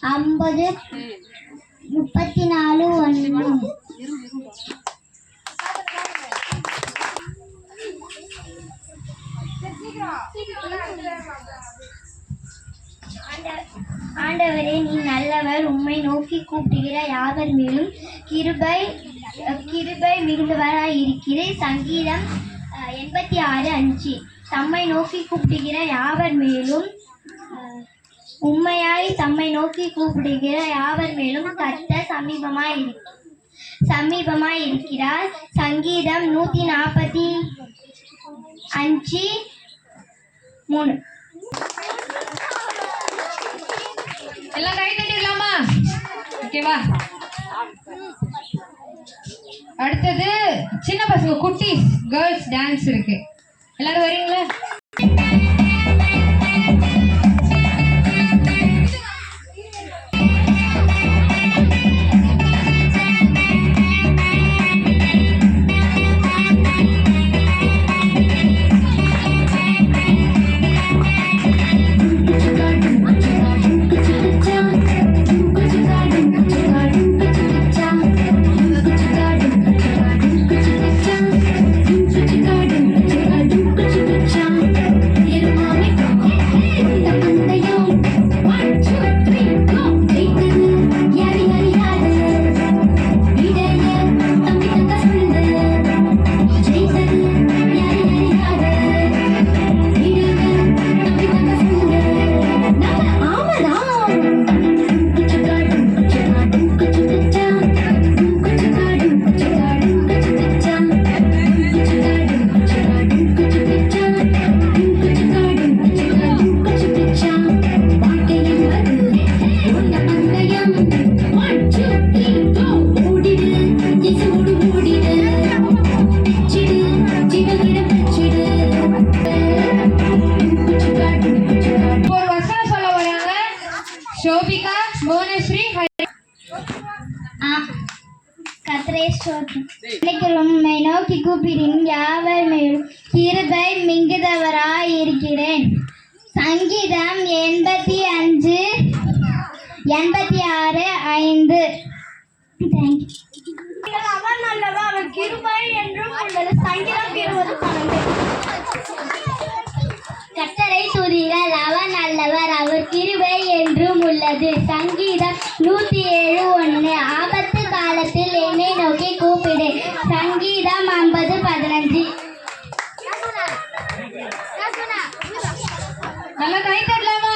50 34 1. ஆண்டவரே, நீ நல்லவர். உம்மை நோக்கி கூப்பிடுகிற யாவர் மேலும் கிருபை மிகுந்தவராய் இருக்கிறேன். சங்கீதம் 86:5. தம்மை நோக்கி கூப்பிடுகிற யாவர் மேலும் தம்மை நோக்கி கூப்பிடுகிற யாவர் மேலும் கர்த்தர் சமீபமாய் இருக்கிறார். சங்கீதம் 145:3. எல்லாம் கை தட்டிடலாமா? ஓகேவா? அடுத்தது சின்ன பசங்க குட்டீஸ் கேர்ள்ஸ் டான்ஸ் இருக்கு. எல்லாரும் வரீங்களா? உம்மை நோக்கி கூப்பிடும் யாவர் மேலும் கிருபை மிகுந்தவராய் இருக்கிறேன். சங்கீதம் 86:5. அவர் நல்லவர், அவர் கிருபை என்றும் உள்ளது. சங்கீதம் 20:12. கர்த்தரை துதியுங்கள், அவர் நல்லவர், அவர் கிருபை என்றும் உள்ளது. சங்கீதம் 107:1. ஆபத்து காலத்தில் என்னை நோக்கி கூப்பிடு. சங்கீதம் 50:15. நல்லா கை தட்டலாமா?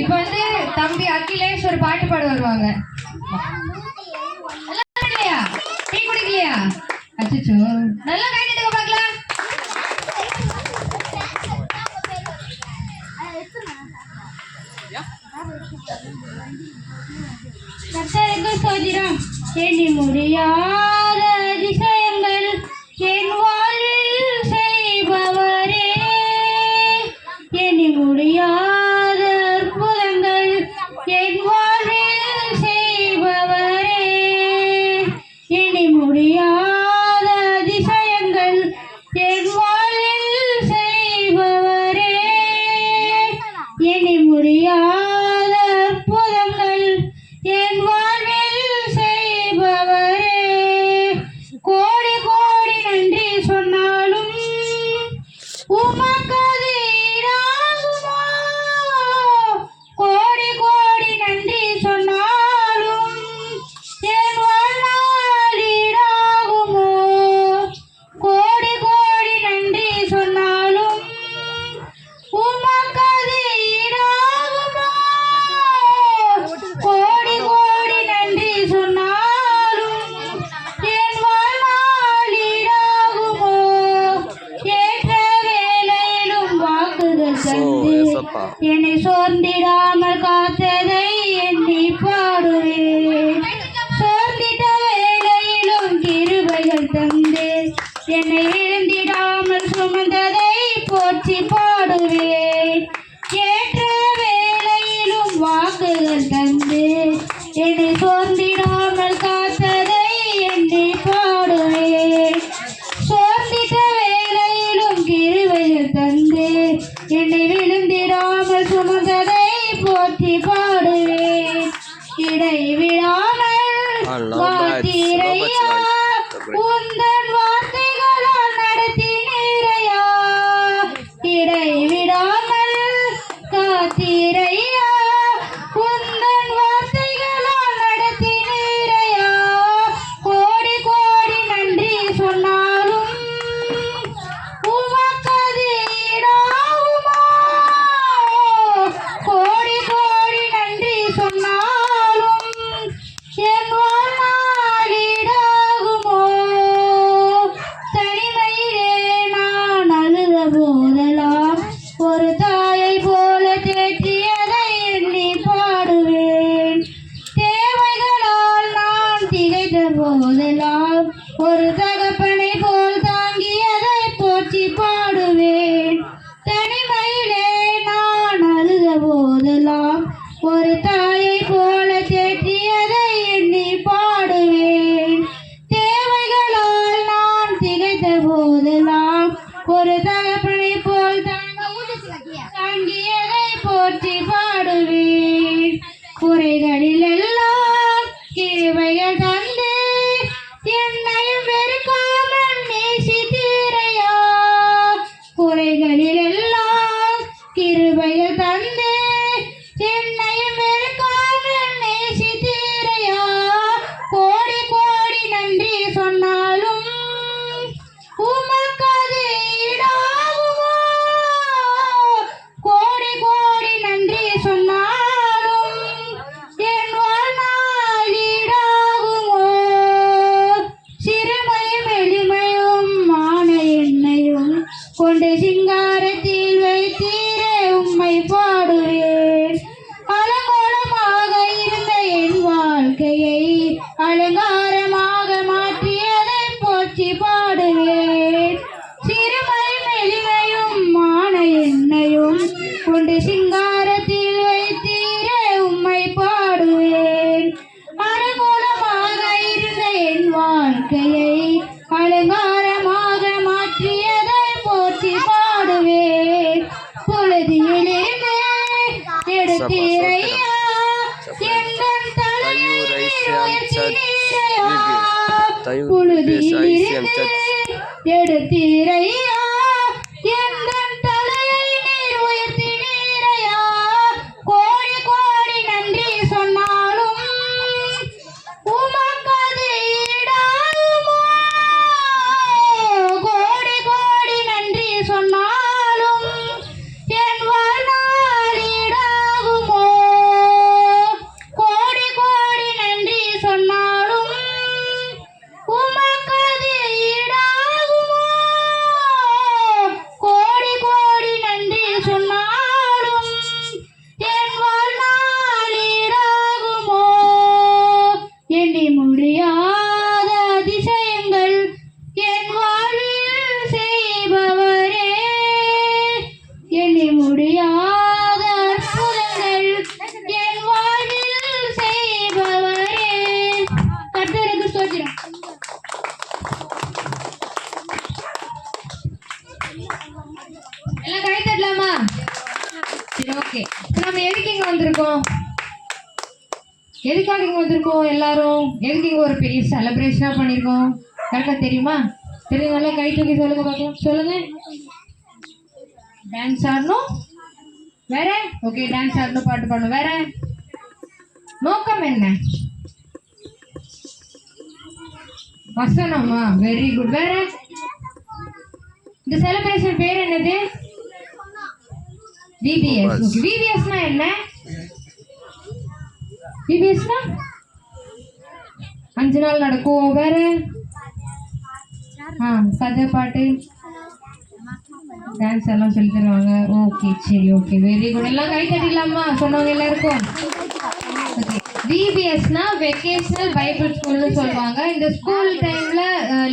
இப்ப தம்பி அகிலேஷ் ஒரு பாட்டு பாட வருவாங்க. டீ குடிக்கலையா? அச்சோ, நல்லா கை தட்டுங்க பார்க்கலாம். கர்த்தருக்கு ஸ்தோத்திரம். எண்ணி முடியாத அதிசயங்கள் என் வாழ்வில் செய்பவரே, எண்ணி முடியாத அற்புதங்கள் என் வாழ்வில் செய்பவரே, எண்ணி முடியாத அதிசயங்கள் என் வாழ்வில் செய்பவரே, எண்ணி முடியாத அற்புதங்கள் என் வாழ்வில் செய்பவரே. கோடி கோடி நன்றி சொன்னாலும் உமக்கது ஈடாகுமா? கோடி கோடி நன்றி சொன்னாலும் என் வாழ்நாள் ஈடாகுமோ? கோடி கோடி நன்றி சொன்னாலும் உமக்கது ஈடாகுமா? கோடி கோடி நன்றி சொன்னாலும் என் வாழ்நாள் ஈடாகுமோ? ஏற்ற வேளையிலும் வாக்குகள் தந்து என்னை சோர்ந்திடாமல் காத்ததை எண்ணி பாடுவேன். சோர்ந்திட்ட வேளையிலும் கிருபைகள் தந்து என்னை விழுந்திடாமல் சுமந்ததை போற்றி பாடுவேன். ஏற்ற வேளையிலும் வாக்குகள் தந்து என்னை சோர்ந்திடாமல் காத்ததை எண்ணி பாடுவேன். சோர்ந்திட்ட வேளையிலும் கிருபைகள் தந்து என்னை விழுந்திடாமல் சுமந்ததை போற்றி பாடுவேன் இடைவிடாமல் வாத்தீரையா உந்தன் வார்த்தைகளால் நடத்தினீரையா இடைவிடாமல் காத்தீரையா உந்தன் வார்த்தைகளால் நடத்தினீரையா கோடி கோடி நன்றி சொன்னாலும் உமக்கது ஈடாகுமா கோடி கோடி நன்றி சொன்னாலும் என் வாழ்நாள் ஈடாகுமோ தனிமையிலே நான் அழுத போதெல்லாம் ஒரு தாயை போல தேற்றியதை எண்ணி பாடுவேன் தேவைகளால் நான் திகைத்த போதெல்லாம் ஒரு தகப்பனை போல் தாங்கியதை போற்றி பாடுவேன் தனிமையிலே நான் அழுத போதெல்லாம் ஒரு தாயை போல தேற்றியதை எண்ணி பாடுவேன் தேவைகளால் நான் திகைத்த போதெல்லாம் ஒரு தகப்பனை போல் தாங்கியதை போற்றி பாடுவேன் குறைகளில் எல்லாம் கிருபைகள் தந்து என்னையும் வெறுக்காமல் நேசித்தீரையா குறைகளில் எல்லாம் கிருபைகள் தந்து என்னையும் வெறுக்காமல் நேசித்தீரையா கோடி கோடி நன்றி சொன்னாலும் உமக்கது ஈடாகுமா கோடி கோடி நன்றி சொன்னாலும் என் வாழ்நாள் ஈடாகுமோ சிறுமையும் எளிமையும் மான எண்ணையும் கொண்டு சிங்காரத்தில் வைத்தீரே உம்மை பாடுவேன் அலங்கோலமாக இருந்த என் வாழ்க்கையை அலங்காரமாக மாற்றியதை போற்றி பாடுவேன் சிறுமையும் எளிமையும் மான எண்ணையும் கொண்டு சிங்காரத்தில் வைத்தீரே உம்மை பாடுவேன் அலங்கோலமாக இருந்த என் வாழ்க்கையை அலங்காரமாக மாற்றியதை போற்றி பாடுவேன் பொழுதிலிருந்து எடுத்தீரையா எந்தன் தலையை உயர்த்தினீரையா பொழுதிலிருந்து எடுத்தீரையா எந்தன் தலையை நீர் உயர்த்தினீரையா கோடி கோடி நன்றி சொன்னாலும் உமக்கது ஈடாகுமோ கோடி கோடி நன்றி சொன்னாலும் என் வாழ்நாள் ஈடாகுமோ கோடி கோடி நன்றி சொன்னாலும் உமக்கது ஈடாகுமோ கோடி கோடி நன்றி சொன்னாலும் என் வாழ்நாள் ஈடாகுமோ எண்ணி முடியாத அதிசயங்கள் என் வாழ்வில் செய்பவரே எண்ணி முடியாத அற்புதங்கள் என் வாழ்வில் செய்பவரே கர்த்தருக்கு ஸ்தோத்திரம் எல்லாம் கை தட்டலாமா சரி ஓகே நம்ம எதுக்கு இங்க வந்திருக்கோம் எதுக்காக இங்க வந்திருக்கோம் எல்லாரும் எதுக்கு இங்க ஒரு பெரிய செலிப்ரேஷனா பண்ணிருக்கோம் கரெக்டா தெரியுமா தெரியும் நல்லா கை தூக்கி சொல்லுங்க பார்க்கலாம் சொல்லுங்க டான்ஸ் ஆடணும் வேற ஓகே டான்ஸ் ஆடணும் பாட்டு பாடணும் வேற நோக்கம் என்ன வசனமா வெரி குட் வேற இந்த செலிப்ரேஷன் பேர் என்னது விபிஎஸ் ஓகே விபிஎஸ்னா என்ன விபிஎஸ்னா 5 நாள் நடக்கும் வேற கதை பாட்டு டான்ஸ் எல்லாம் சொல்லி தருவாங்க ஓகே சரி ஓகே வெரி குட் எல்லாம் கை தட்டிடலாமா சொன்னவங்க எல்லாருக்கும் ஓகே விபிஎஸ்னா வெக்கேஷனல் பைபிள் ஸ்கூல்னு சொல்லுவாங்க இந்த ஸ்கூல் டைம்ல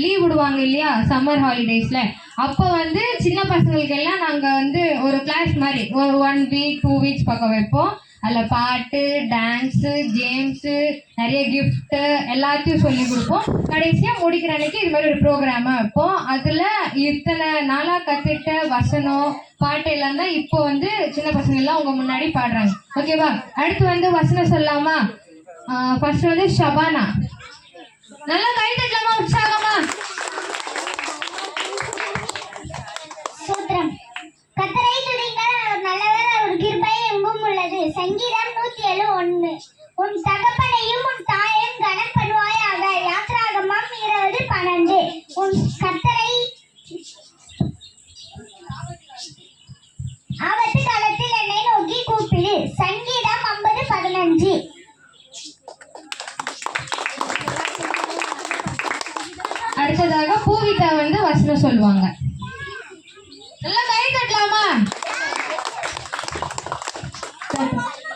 லீவ் விடுவாங்க இல்லையா சம்மர் ஹாலிடேஸ்ல அப்போ வந்து சின்ன பசங்களுக்கு எல்லாம் நாங்கள் வந்து ஒரு கிளாஸ் மாதிரி ஒரு 1 வீக் 2 வீக்ஸ் பக்கம் வைப்போம் அதில் பாட்டு, டான்ஸு, கேம்ஸு, நிறைய கிஃப்ட்டு எல்லாத்தையும் சொல்லி கொடுப்போம். கடைசியாக முடிக்கிற அன்னைக்கு இது மாதிரி ஒரு ப்ரோக்ராமாக வைப்போம். அதில் இத்தனை நாளாக கற்றுக்கிட்ட வசனம், பாட்டு எல்லாம் தான் இப்போ வந்து சின்ன பசங்க எல்லாம் உங்கள் முன்னாடி பாடுறாங்க. ஓகேவா? அடுத்து வந்து வசனம் சொல்லலாமா? ஃபர்ஸ்ட் வந்து ஷபானா. நல்லா கை தட்டலாமா? உற்சாகமா? சூத்திரம். கர்த்தரை துதிங்கள், அவர் நல்லவர், அவர் கிருபை எங்கும் உள்ளது. சங்கீதம் 107:1. உன் தகப்பனையும் உன் தாயையும் கனம் பண்ணுவாயாக. யாத்ராகமம் 20:12. உன் கர்த்தரை ஆபத்து காலத்தில் என்னை நோக்கி கூப்பிடு. சங்கீதம் 50:15. அடுத்ததாக பூவிதா வந்து வசனம் சொல்லுவாங்க. நல்லா கை தட்டலாமா?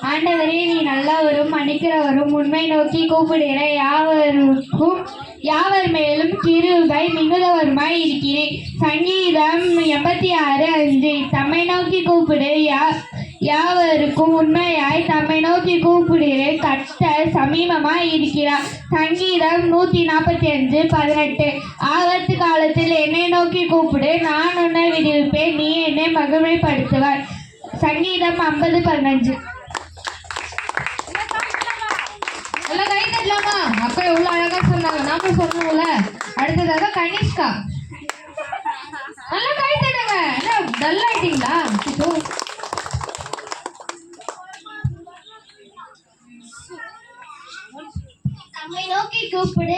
ஆண்டவரே, நீ நல்லவரும் மன்னிக்கிறவரும், உண்மை நோக்கி கூப்பிடுகிற யாவர் மேலும் கிருபை மிகுந்தவருமாய் இருக்கிறேன். சங்கீதம் 86:5. தம்மை நோக்கி கூப்பிடு யாவருக்கும் உண்மையாய் தம்மை நோக்கி கூப்பிடுகிறேன். கர்த்தர் சமீபமாய் இருக்கிறார். சங்கீதம் 145:18. ஆபத்து காலத்தில் என்னை நோக்கி கூப்பிடு, நான் உன்னை விடுவிப்பேன், நீ என்னை மகிமைப்படுத்துவாய். சங்கீதம் 50:15. நல்லா கை தட்டலாமா? அப்பா எவ்வளோ அழகா சொன்னாங்க, நாம சொல்லணும்ல. அடுத்ததாக கனிஷ்கா. நல்லா கை தட்டுங்க. என்ன டல் ஆயிட்டீங்களா? தம்மை நோக்கி கூப்பிடு,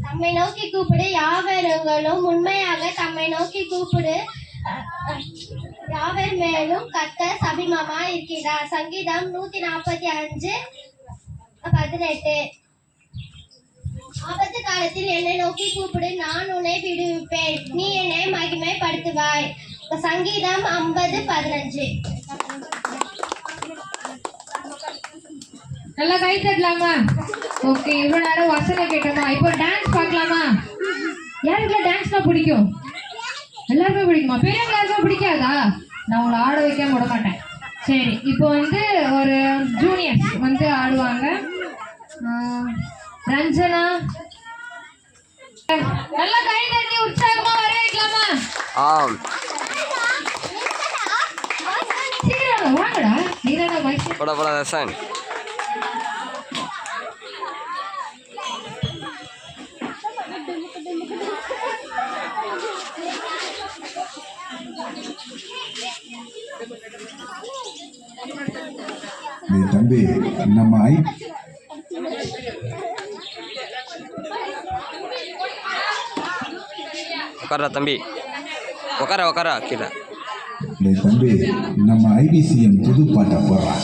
தம்மை நோக்கி கூப்பிடு யாவருங்களும் உண்மையாக தம்மை நோக்கி கூப்பிடு, யாவர் மேலும் கர்த்தர் சமீபமாய் இருக்கிறார். சங்கீதம் 145:18. ஆபத்து காலத்தில் என்னை நோக்கி கூப்பிடு, நான் உன்னை விடுவிப்பேன், நீ என்னை மகிமைப்படுத்துவாய். சங்கீதம் 50:15. நல்லா கை தட்டலாமா? ஓகே, இவ்வளோ நேரம் வசனம் கேட்டோமா? இப்போ டான்ஸ் பார்க்கலாமா? யாருக்குலாம் டான்ஸ்லாம் பிடிக்கும்? எல்லாருமே பிடிக்குமா? பெரியவங்க யாருக்கும் பிடிக்காதா? நான் உங்களை ஆட வைக்காம விட மாட்டேன். சரி, இப்போ வந்து ஒரு ஜூனியர்ஸ் வந்து ஆடுவாங்க. ரஞ்சனா, நல்லா கை தட்டி உற்சாகமா வர வைக்கலாமா? சீக்கிரம் வாங்கடா. நீதானா வயசு? போடா ரசன். தம்பி, நம்ம உட்காரா தம்பி, உட்காரா கீழே. தம்பி, நம்ம ஐபிசிஎம் புது பாட்டை போடுறான்.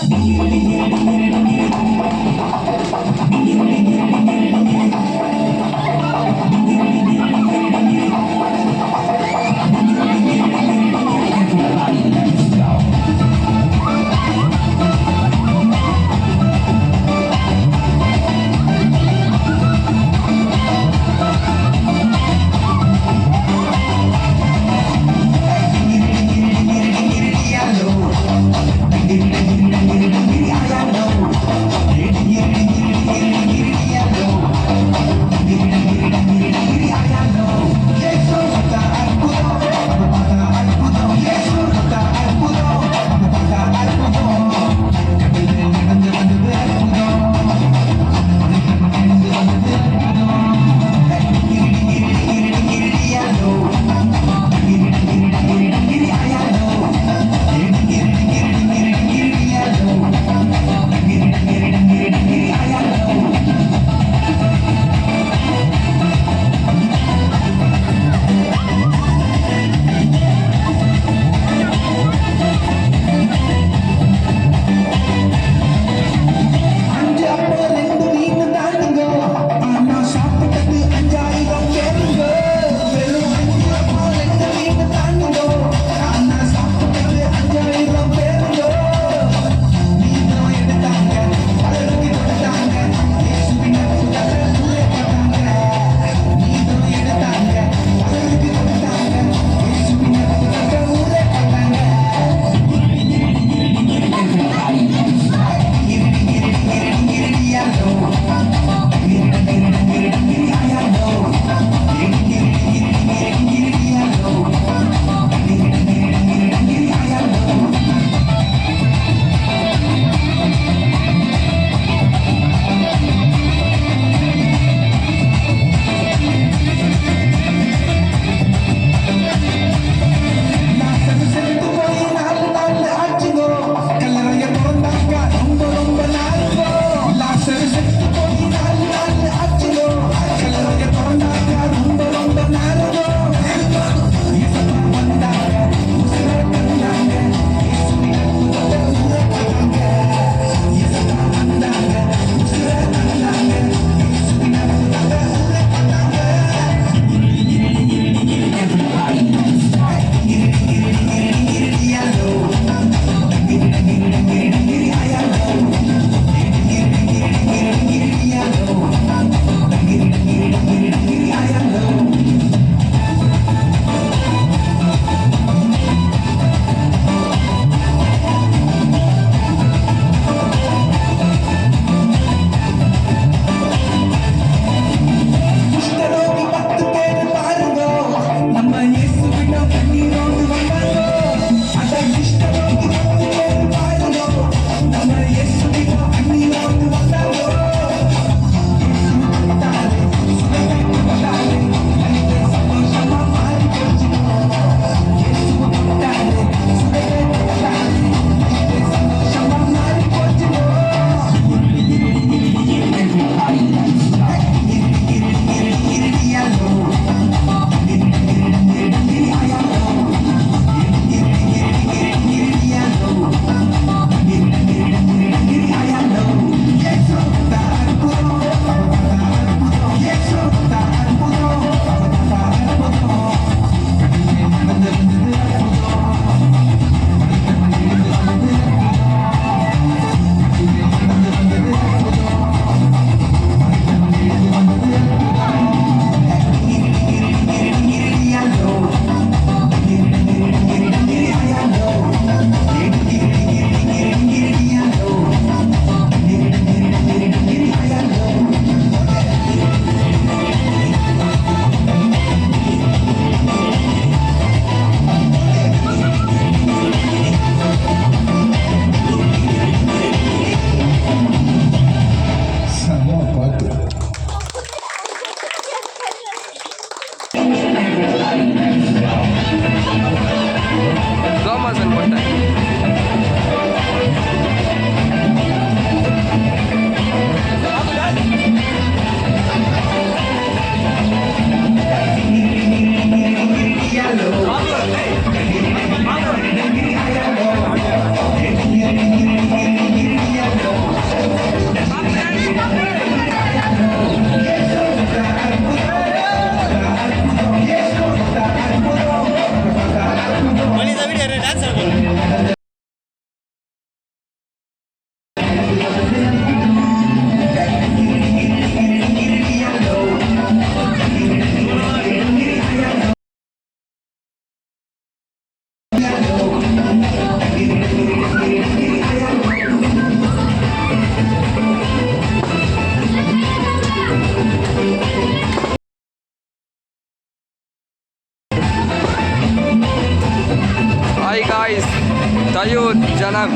ஜனம்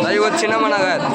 தைவூத் சின்னம நகர்.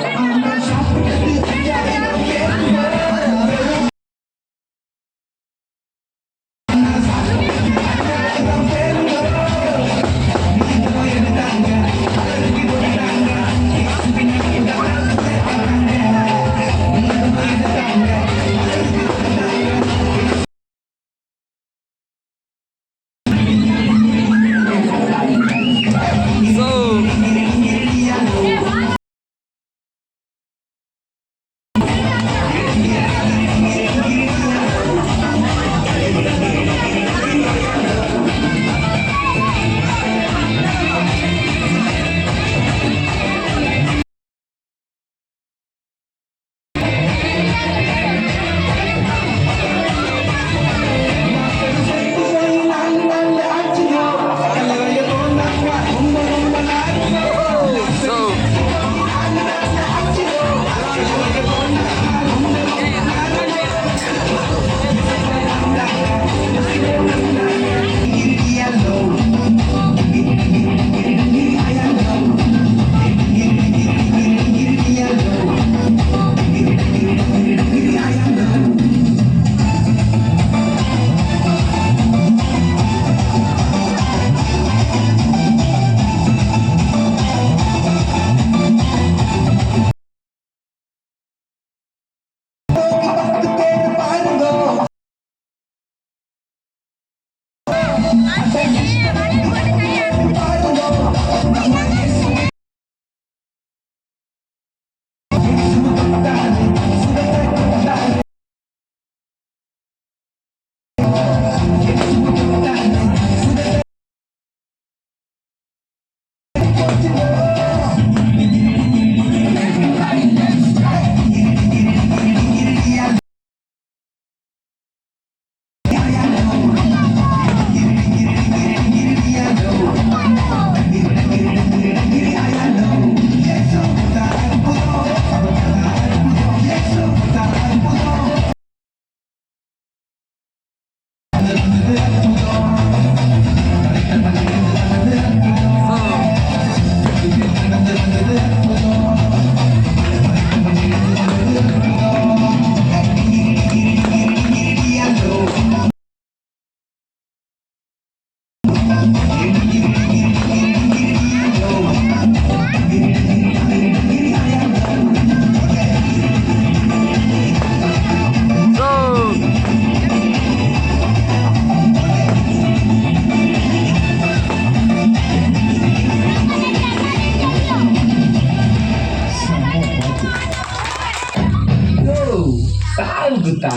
குத்தா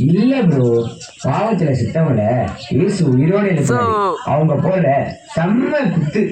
இல்ல ப்ரோ, பாவத்துல சித்தவங்கள இயேசு உயிரோட இருக்கிறாரு. அவங்க போல செம்ம குத்து.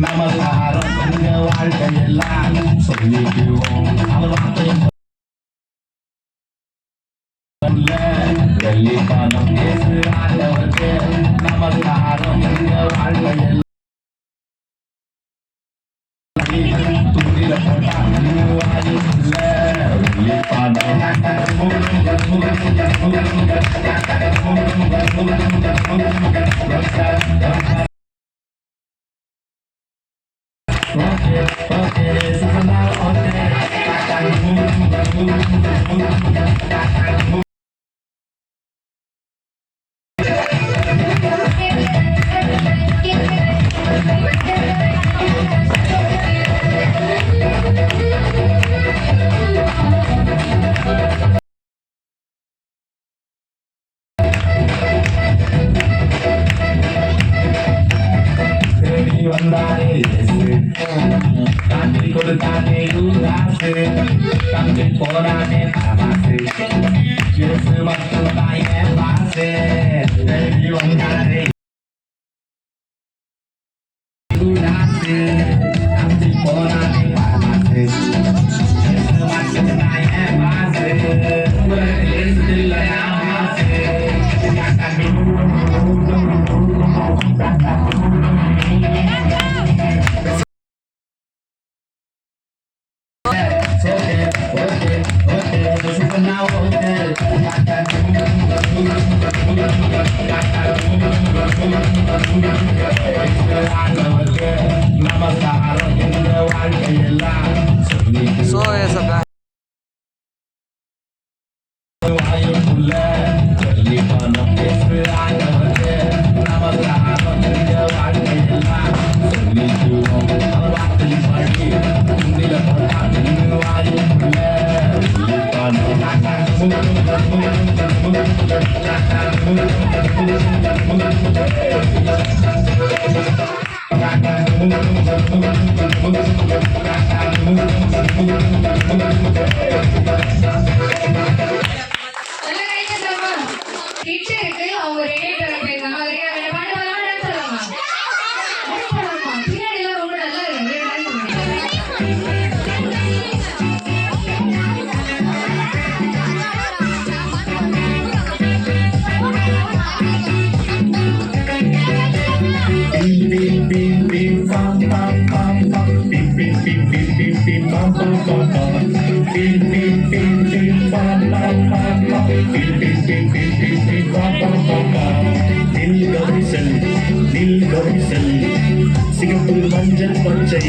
நமஸ்காரம் உங்க வாழ்க்கையெல்லாம் சொல்லிக்குவோம். அவர் வெள்ளிப்பாதம் பேசு ஆண்டவருக்கு நமஸ்காரம் உங்க வாழ்க்கையெல்லாம் துணில போட்டா வெள்ளிப்பாதம் வந்தாரே காந்தி கொடுத்தானே யூதாசு, தம்பி போறானே தமாசு, இயேசு மட்டும் தான் என் பாசு. வந்தாரே யூதாசு, தம்பி போறானே நமஸ்காரம் இந்த வாழ்க்கையெல்லாம் ஸோ ஏசப்பா வாயுக்குள்ள சொல்லி பணம் பேசு ஆண்டவருக்கு நமஸ்காரம் இந்த வாழ்க்கையெல்லாம் சொல்லிக்குவோம் வார்த்தை படி முன்னில போட்டா நின்று வாயுக்குள்ள சொல்லி நல்ல கை தட்டலாமா? டீச்சருக்கு அவங்க ரெடி பண்ண போயிருக்காங்க. அது ரெடி பாட்டு பாடலாமா, டான்ஸ் ஆடலாமா? டான்ஸ் ஆடலாமா? பின்னாடி எல்லாம் ரொம்ப நல்லா இருக்கு. டான்ஸ் சிங்கப்பூர் மஞ்சள் பச்சை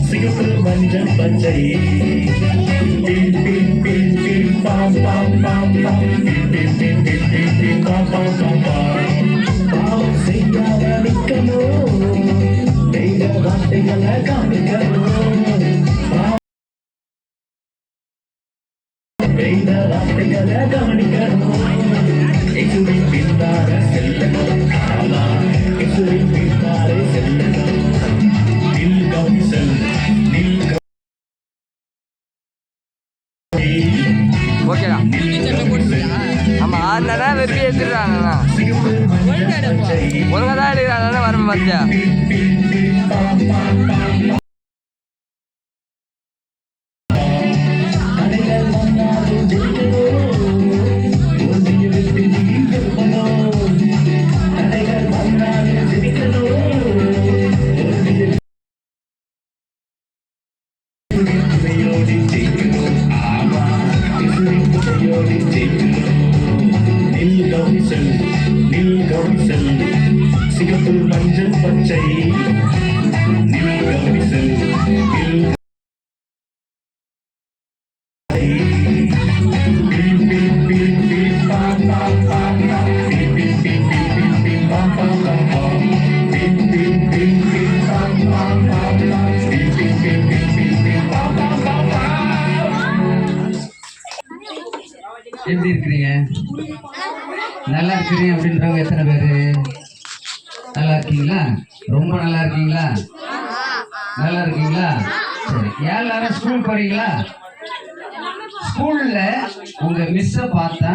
சிங்கப்பூர் மஞ்சள் பச்சை பாவம் செய்யாத நிற்கணும் தெய்வ வார்த்தைகளை காமிக்கணும் தெய்வ வார்த்தைகளை கவனிக்கணும் எசுவின் பின்னார செல்லணும் ஆமா எசுவின் பின்னாரே செல்லணும் நில் கவுசல் நில் ஓகேடா ஆமாம் ஆடினா வெறுப்பி எடுத்துடுறாங்கண்ணா ஒழுங்காக தான் எடுக்கிறாங்கண்ணா வரும் பார்த்தியா சிங்கப்பூர் மஞ்சள் பச்சை நில் கவிசல் நில் எப்படி இருக்கிறீங்க? நல்லா இருக்கிறீங்க அப்படின்றவங்க எத்தனை பேரு? நல்லா இருக்கீங்களா? ரொம்ப நல்லா இருக்கீங்களா? நல்லா இருக்கீங்களா? சரி, எல்லாரும் ஸ்கூல் போறீங்களா? ஸ்கூல்ல உங்க மிஸ்ஸ பார்த்தா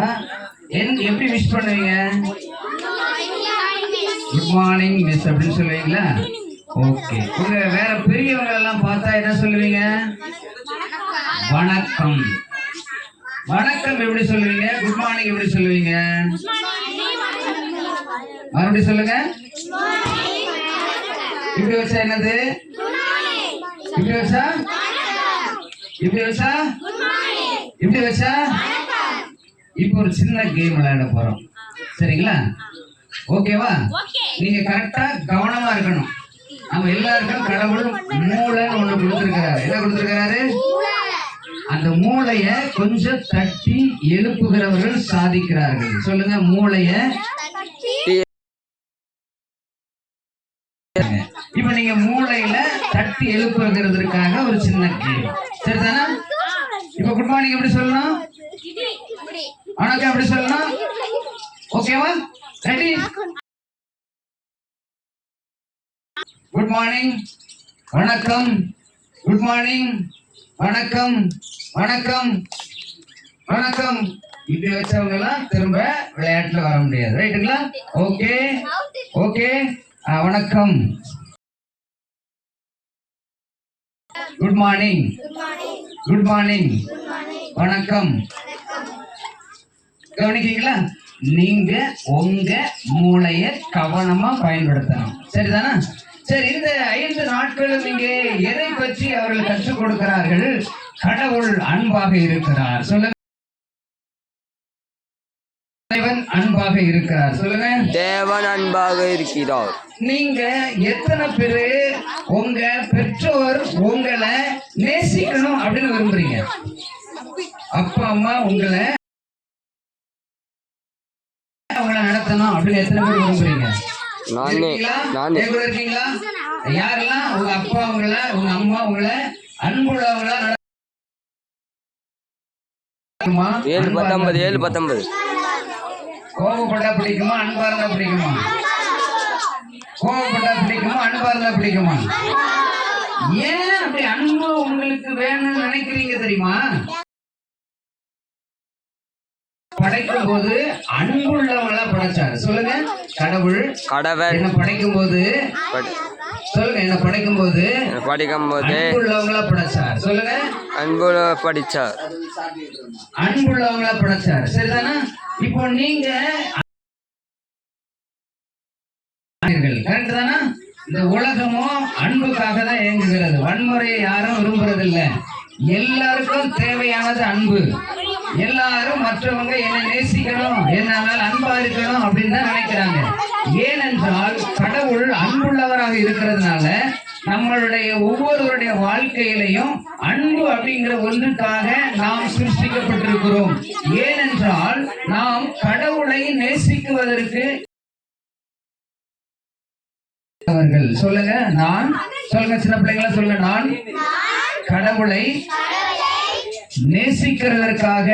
எப்படி விஷ் பண்ணுவீங்க? குட் மார்னிங் மிஸ் அப்படின்னு சொல்லுவீங்களா? ஓகே. உங்க வேற பெரியவங்க எல்லாம் பார்த்தா என்ன சொல்லுவீங்க? வணக்கம். வணக்கம் எப்படி சொல்லுவீங்க? குட் மார்னிங் எப்படி சொல்லுவீங்க? மறுபடியும் சொல்லுங்க. இப்படி வச்சா என்னது? இப்படி வச்சா? இப்படி வச்சா? இப்படி வச்சா? இப்போ ஒரு சின்ன கேம் விளையாட போறோம், சரிங்களா? ஓகேவா? நீங்க கரெக்டா கவனமா இருக்கணும். நம்ம எல்லாருக்கும் கடவுள் மூளைன்னு ஒண்ணு கொடுத்திருக்கிறாரு. என்ன கொடுத்திருக்கிறாரு? அந்த மூளைய கொஞ்சம் தட்டி எழுப்புகிறவர்கள் சாதிக்கிறார்கள். சொல்லுங்க, மூளைய. இப்ப நீங்க மூளையில தட்டி எழுப்புகிறதுக்காக ஒரு சின்ன கேள்வி, சரிதானா? இப்ப குட் மார்னிங் எப்படி சொல்லணும்? வணக்கம் எப்படி சொல்லணும்? ஓகேவா? ரெடி? குட் மார்னிங், வணக்கம், குட் மார்னிங், வணக்கம், வணக்கம், வணக்கம். இப்படி வச்சவங்க எல்லாம் திரும்ப விளையாட்டுல வர முடியாது, ரைட்டுங்களா? Okay okay. வணக்கம், குட் மார்னிங், குட் மார்னிங், வணக்கம். கவனிக்கீங்களா? நீங்க உங்க மூளைய கவனமா பயன்படுத்தணும், சரிதானா? சரி, இந்த 5 நாட்களும் இங்கே எதை பற்றி அவர்கள் கற்றுக் கொடுக்கிறார்கள்? கடவுள் அன்பாக இருக்கிறார். சொல்லுங்க. தேவன் அன்பாக இருக்கிறார். சொல்லுங்க. தேவன் அன்பாக இருக்கிறார். நீங்க எத்தனை பேரு உங்க பெற்றோர் உங்களை நேசிக்கணும் அப்படின்னு விரும்புறீங்க? அப்பா அம்மா உங்களை நடத்தணும் அப்படின்னு எத்தனை பேர் விரும்புறீங்க? நானே இருக்கீங்களா? யாரெல்லாம் உங்க அப்பா உங்களை, உங்க அம்மா உங்களை அன்புள்ளவங்களா 7-19 கோபப்பட்டா பிடிக்குமா, அன்பா இருந்தா பிடிக்குமா? கோபப்பட்டா பிடிக்குமா, அன்பா இருந்தா பிடிக்குமா? ஏன் அப்படி அன்பு உங்களுக்கு வேணும்னு நினைக்கிறீங்க தெரியுமா? படைக்கும் போது அன்புள்ளவங்களா படைச்சாரு. சொல்லுங்க. கடவுள் என்ன படைக்கும் போது, சொல்லுங்க, என்ன படைக்கும் போது அன்புள்ளவங்களா படைச்சார். சொல்லுங்க. அன்புள்ளவங்களா படைச்சார். சரிதானா? இப்போ நீங்க கரெக்ட் தானா? இந்த உலகமும் அன்புக்காக தான் இயங்குகிறது. வன்முறையை யாரும் விரும்புறது இல்ல. எல்லாருக்கும் தேவையானது அன்பு. எல்லாரும் மற்றவங்க என்ன நேசிக்கணும், என்னால் அன்பா இருக்கணும் அப்படின்னு தான் நினைக்கிறாங்க. ஏனென்றால் கடவுள் அன்புள்ளவராக இருக்கிறதுனால நம்மளுடைய ஒவ்வொருவருடைய வாழ்க்கையிலையும் அன்பு அப்படிங்கிற ஒன்றுக்காக நாம் சிருஷ்டிக்கப்பட்டிருக்கிறோம். ஏனென்றால் நாம் கடவுளை நேசிக்குவதற்கு அவர்கள். சொல்லுங்க. நான். சொல்லுங்க சின்ன பிள்ளைங்களா, சொல்லுங்க. நான் கடவுளை நேசிக்கிறதற்காக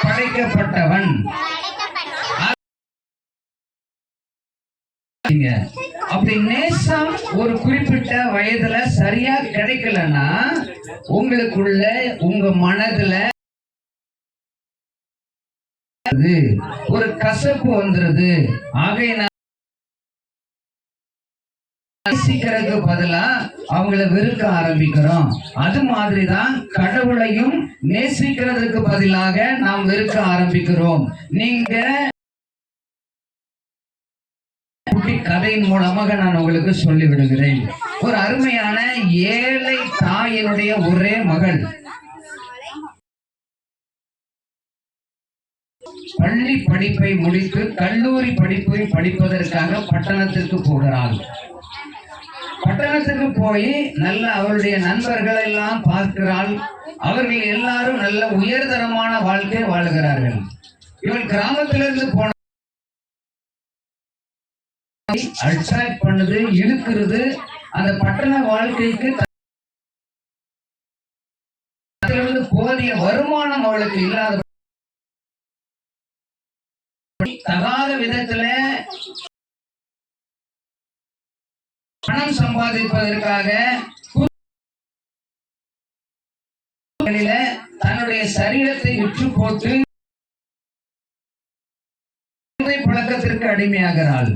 படைக்கப்பட்டவன். அப்படி நேசம் ஒரு குறிப்பிட்ட வயதுல சரியா கிடைக்கலன்னா உங்களுக்குள்ள, உங்க மனதுல ஒரு கசப்பு வந்துருது. ஆகையினால் நேசிக்கிறதுக்கு பதிலா அவங்கள வெறுக்க ஆரம்பிக்கிறோம். அது மாதிரிதான் கடவுளையும் நேசிக்கிறதுக்கு பதிலாக நாம் வெறுக்க ஆரம்பிக்கிறோம். நீங்க கதையின் மூலமாக நான் உங்களுக்கு சொல்லி விடுகிறேன். ஒரு அருமையான ஏழை தாயினுடைய ஒரே மகள் பள்ளி படிப்பை முடித்து கல்லூரி படிப்பை படிப்பதற்காக பட்டணத்திற்கு போகிறாள். பட்டணத்துக்கு போய் நல்ல அவருடைய நண்பர்கள் எல்லாம் பார்க்கிறாள். அவர்கள் எல்லாரும் நல்ல உயர்தரமான வாழ்க்கை வாழுகிறார்கள். இவள் கிராமத்திலிருந்து போன அட்ராக்ட் பண்ணுது, இழுக்கிறது. அந்த பட்டண வாழ்க்கைக்கு போதிய வருமானம் அவளுக்கு இல்லாத, தகாத விதத்துல பணம் சம்பாதிப்பதற்காக தன்னுடைய சரீரத்தை விற்று போட்டு பழக்கத்திற்கு அடிமையாகிறாள்.